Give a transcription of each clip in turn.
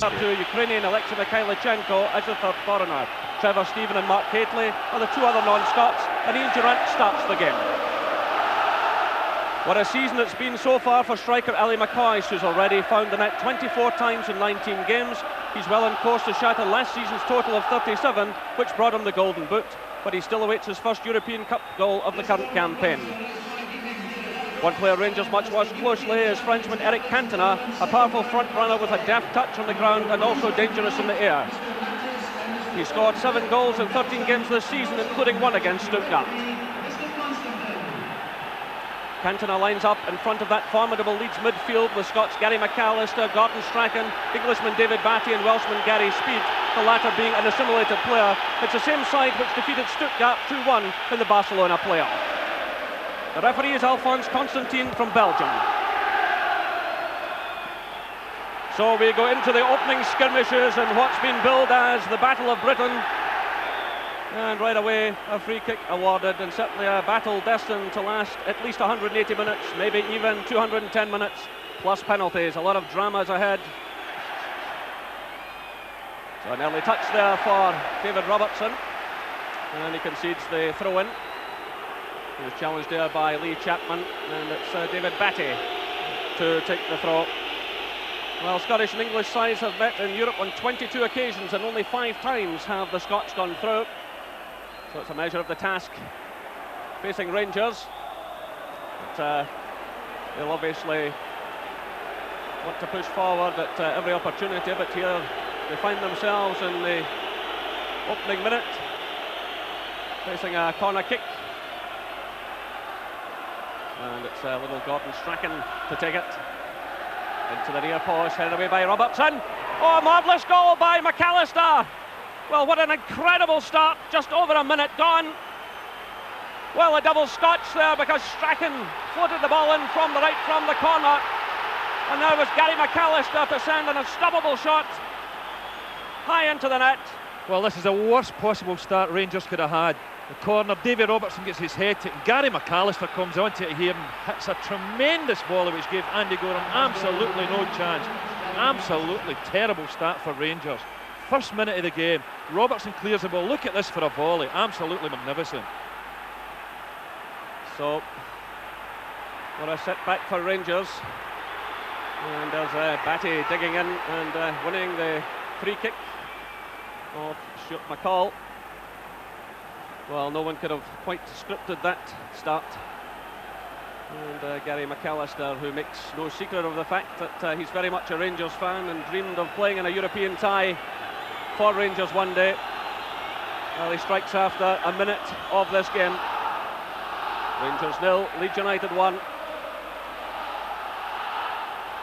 To Ukrainian Alexei Mikhailichenko as the third foreigner. Trevor Stephen and Mark Hateley are the two other non-Scots, and Ian Durrant starts the game. What a season it's been so far for striker Ali McCoist, who's already found the net 24 times in 19 games. He's well on course to shatter last season's total of 37, which brought him the Golden Boot, but he still awaits his first European Cup goal of the current campaign. One player Rangers much watched closely is Frenchman Eric Cantona, a powerful front runner with a deft touch on the ground and also dangerous in the air. He scored 7 goals in 13 games this season, including one against Stuttgart. Cantona lines up in front of that formidable Leeds midfield with Scots Gary McAllister, Gordon Strachan, Englishman David Batty and Welshman Gary Speed, the latter being an assimilated player. It's the same side which defeated Stuttgart 2-1 in the Barcelona playoff. The referee is Alphonse Constantin from Belgium. So we go into the opening skirmishes in what's been billed as the Battle of Britain. And right away a free kick awarded, and certainly a battle destined to last at least 180 minutes, maybe even 210 minutes, plus penalties. A lot of dramas ahead. So an early touch there for David Robertson, and he concedes the throw-in. He was challenged there by Lee Chapman, and it's David Batty to take the throw. Well, Scottish and English sides have met in Europe on 22 occasions, and only 5 times have the Scots gone through. So it's a measure of the task facing Rangers. But they'll obviously want to push forward at every opportunity, but here they find themselves in the opening minute facing a corner kick. And it's little Gordon Strachan to take it into the near post, headed away by Robertson. Oh, a marvellous goal by McAllister. Well, what an incredible start, just over a minute gone. Well, a double scotch there because Strachan floated the ball in from the right from the corner, and now it was Gary McAllister to send an unstoppable shot high into the net. Well, this is the worst possible start Rangers could have had. The corner, David Robertson gets his head to it, and Gary McAllister comes onto it here and hits a tremendous volley which gave Andy Gorham absolutely no chance. Absolutely terrible start for Rangers. First minute of the game, Robertson clears the ball. Look at this for a volley, absolutely magnificent. So, what a setback for Rangers. And there's Batty digging in and winning the free kick of Stuart McCall. Well, no one could have quite scripted that start. And Gary McAllister, who makes no secret of the fact that he's very much a Rangers fan and dreamed of playing in a European tie for Rangers one day. Well, he strikes after a minute of this game. Rangers 0, Leeds United 1.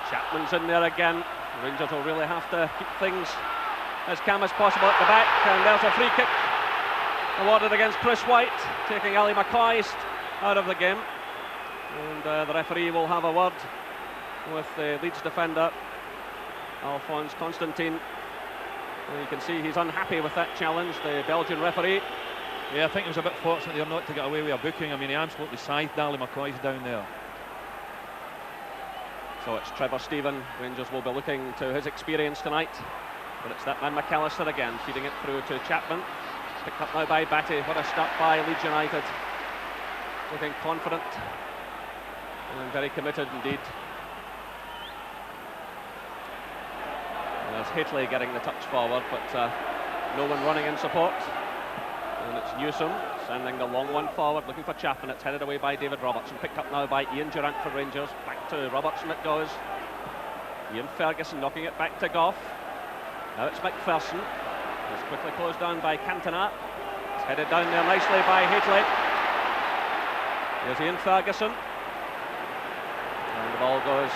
Chapman's in there again. Rangers will really have to keep things as calm as possible at the back, and there's a free kick awarded against Chris White, taking Ali McCoist out of the game. And the referee will have a word with the Leeds defender, Alphonse Constantin. And you can see he's unhappy with that challenge, the Belgian referee. Yeah, I think it was a bit fortunate there not to get away with a booking. I mean, he absolutely scythed Ali McCoist down there. So it's Trevor Stephen. Rangers will be looking to his experience tonight. But it's that man McAllister again, feeding it through to Chapman. Picked up now by Batty. What a start by Leeds United. Looking confident and very committed indeed. And there's Hateley getting the touch forward, but no one running in support. And it's Newsom sending the long one forward, looking for Chapman. It's headed away by David Robertson. Picked up now by Ian Durrant for Rangers. Back to Robertson it goes. Ian Ferguson knocking it back to Gough. Now it's McPherson. It's quickly closed down by Cantona. It's headed down there nicely by Hateley. Here's Ian Ferguson. And the ball goes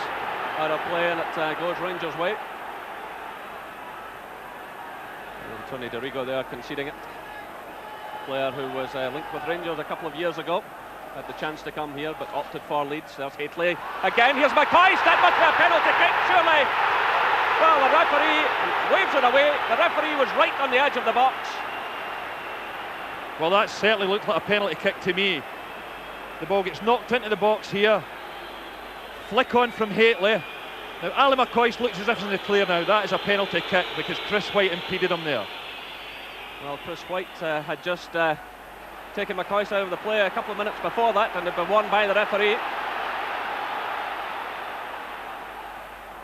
out of play, and it goes Rangers' way. And Tony DeRigo there conceding it. A player who was linked with Rangers a couple of years ago. Had the chance to come here, but opted for Leeds. There's Hateley. Again, here's McCoist. That must be a penalty kick, surely. Well, the referee waves it away. The referee was right on the edge of the box. Well, that certainly looked like a penalty kick to me. The ball gets knocked into the box here. Flick on from Hateley. Now Ali McCoist looks as if he's in the clear now. That is a penalty kick because Chris White impeded him there. Well, Chris White had just taken McCoist out of the play a couple of minutes before that and had been won by the referee.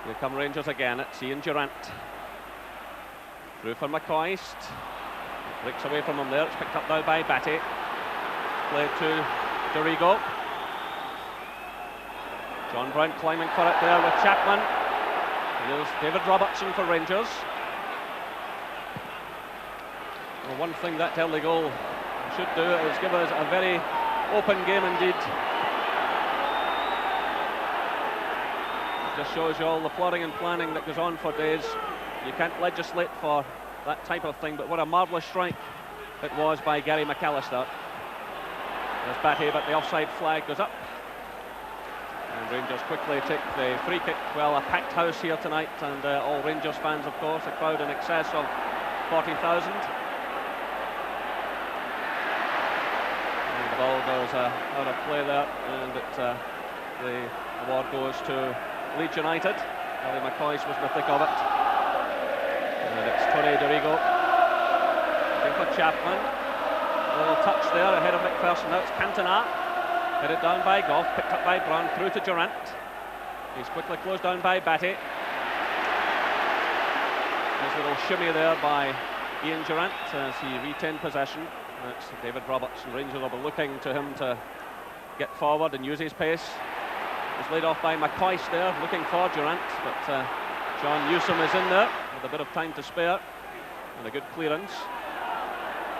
Here come Rangers again. It's Ian Durrant. Through for McCoist. Breaks away from him there. It's picked up now by Batty. Played to Dorigo. John Brown climbing for it there with Chapman. Here's David Robertson for Rangers. Well, one thing that early goal should do is give us a very open game indeed. It just shows you all the plotting and planning that goes on for days. You can't legislate for that type of thing, but what a marvellous strike it was by Gary McAllister. There's Batty, but the offside flag goes up. And Rangers quickly take the free kick. Well, a packed house here tonight, and all Rangers fans, of course, a crowd in excess of 40,000. And the ball goes out of play there, and the award goes to Leeds United. Ali McCoist was in the thick of it. And it's Tony Dorigo. Looking for Chapman. A little touch there ahead of McPherson. Now it's Cantona. Headed down by Goff, picked up by Brown, through to Durrant. He's quickly closed down by Batty. Nice little shimmy there by Ian Durrant as he retained possession. That's David Robertson. Rangers will be looking to him to get forward and use his pace. It's laid off by McCoist there, looking for Durrant, but John Newsom is in there with a bit of time to spare and a good clearance.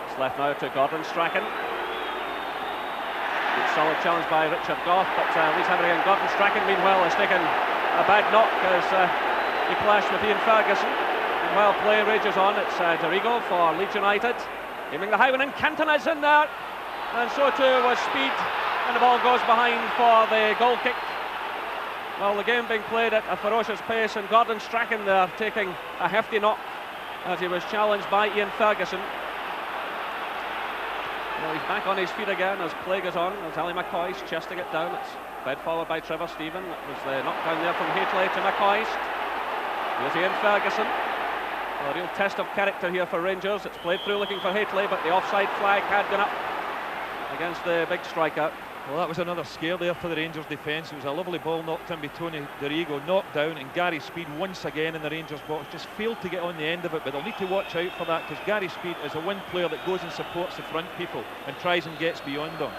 It's left now to Gordon Strachan. Good solid challenge by Richard Goff, but Leeds Havering and Gordon Strachan meanwhile has taken a bad knock as he clashed with Ian Ferguson. And while play rages on, it's Dorigo for Leeds United, aiming the high one, and Cantona's in there, and so too was Speed, and the ball goes behind for the goal kick. Well, the game being played at a ferocious pace, and Gordon Strachan there taking a hefty knock as he was challenged by Ian Ferguson. Well, he's back on his feet again as play goes on. As Ali McCoist chesting it down. It's fed forward by Trevor Stephen. That was the knockdown there from Haitley to McCoist. Here's Ian Ferguson. Well, a real test of character here for Rangers. It's played through looking for Haitley, but the offside flag had gone up against the big striker. Well, that was another scare there for the Rangers defence. It was a lovely ball knocked in by Tony Dorigo, knocked down, and Gary Speed once again in the Rangers box just failed to get on the end of it, but they'll need to watch out for that because Gary Speed is a wing player that goes and supports the front people and tries and gets beyond them.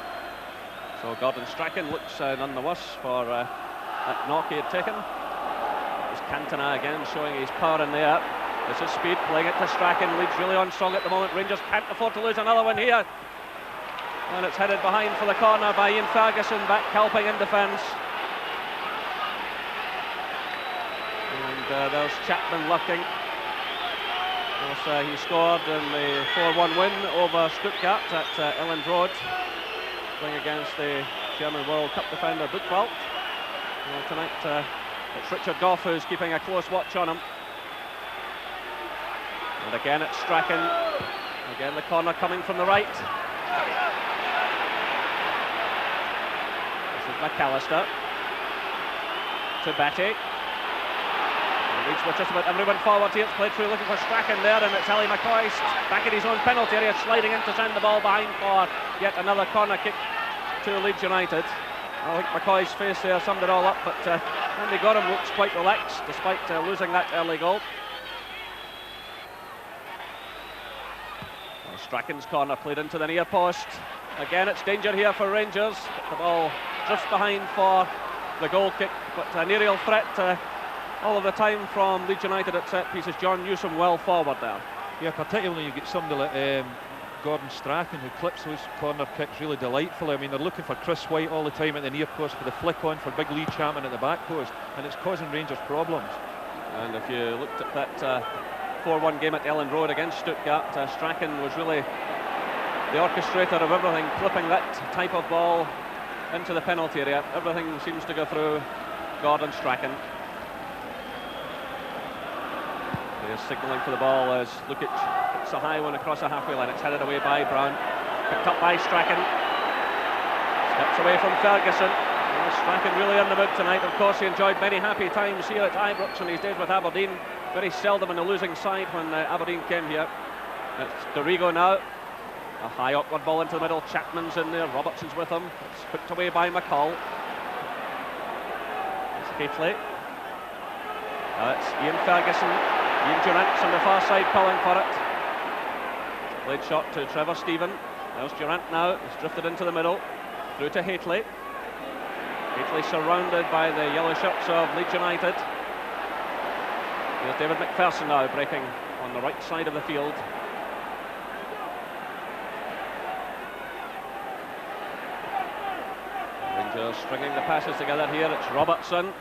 So Gordon Strachan looks none the worse for that knock he had taken. It was Cantona again showing his power in the air. This is Speed playing it to Strachan. Leeds really on strong at the moment. Rangers can't afford to lose another one here. And it's headed behind for the corner by Ian Ferguson, back helping in defence. And there's Chapman lurking. He scored in the 4-1 win over Stuttgart at Elland Road, playing against the German World Cup defender Buchwald. Well, tonight it's Richard Goff who's keeping a close watch on him. And again it's Strachan. Again the corner coming from the right. McAllister to Batty. Leeds with just about everyone forward here. It's played through looking for Strachan there, and it's Ali McCoist back in his own penalty area, sliding in to send the ball behind for yet another corner kick to Leeds United. I think McCoist's face there summed it all up, but Andy Gorham looks quite relaxed despite losing that early goal. Well, Strachan's corner played into the near post. Again, it's danger here for Rangers. The ball drifts behind for the goal kick, but an aerial threat all of the time from Leeds United at set pieces. John Newsom well forward there. Yeah, particularly you get somebody like Gordon Strachan who clips those corner kicks really delightfully. I mean, they're looking for Chris White all the time at the near post for the flick on for big Lee Chapman at the back post, and it's causing Rangers problems. And if you looked at that 4-1 game at Elland Road against Stuttgart, Strachan was really the orchestrator of everything, clipping that type of ball into the penalty area. Everything seems to go through Gordon Strachan. They're signalling for the ball as Lukic hits a high one across the halfway line. It's headed away by Brown, picked up by Strachan. Steps away from Ferguson. back and really in the mood tonight. Of course, he enjoyed many happy times here at Ibrox in his days with Aberdeen. Very seldom in the losing side when Aberdeen came here. It's Dorigo now. A high awkward ball into the middle. Chapman's in there. Robertson's with him. It's hooked away by McCall. It's Haitley. It's Ian Ferguson. Ian Durrant's on the far side calling for it. Played shot to Trevor Stephen. There's Durrant now. He's drifted into the middle. Through to Haitley. Haitley surrounded by the yellow shirts of Leeds United. Here's David McPherson now breaking on the right side of the field. Rangers stringing the passes together here. It's Robertson.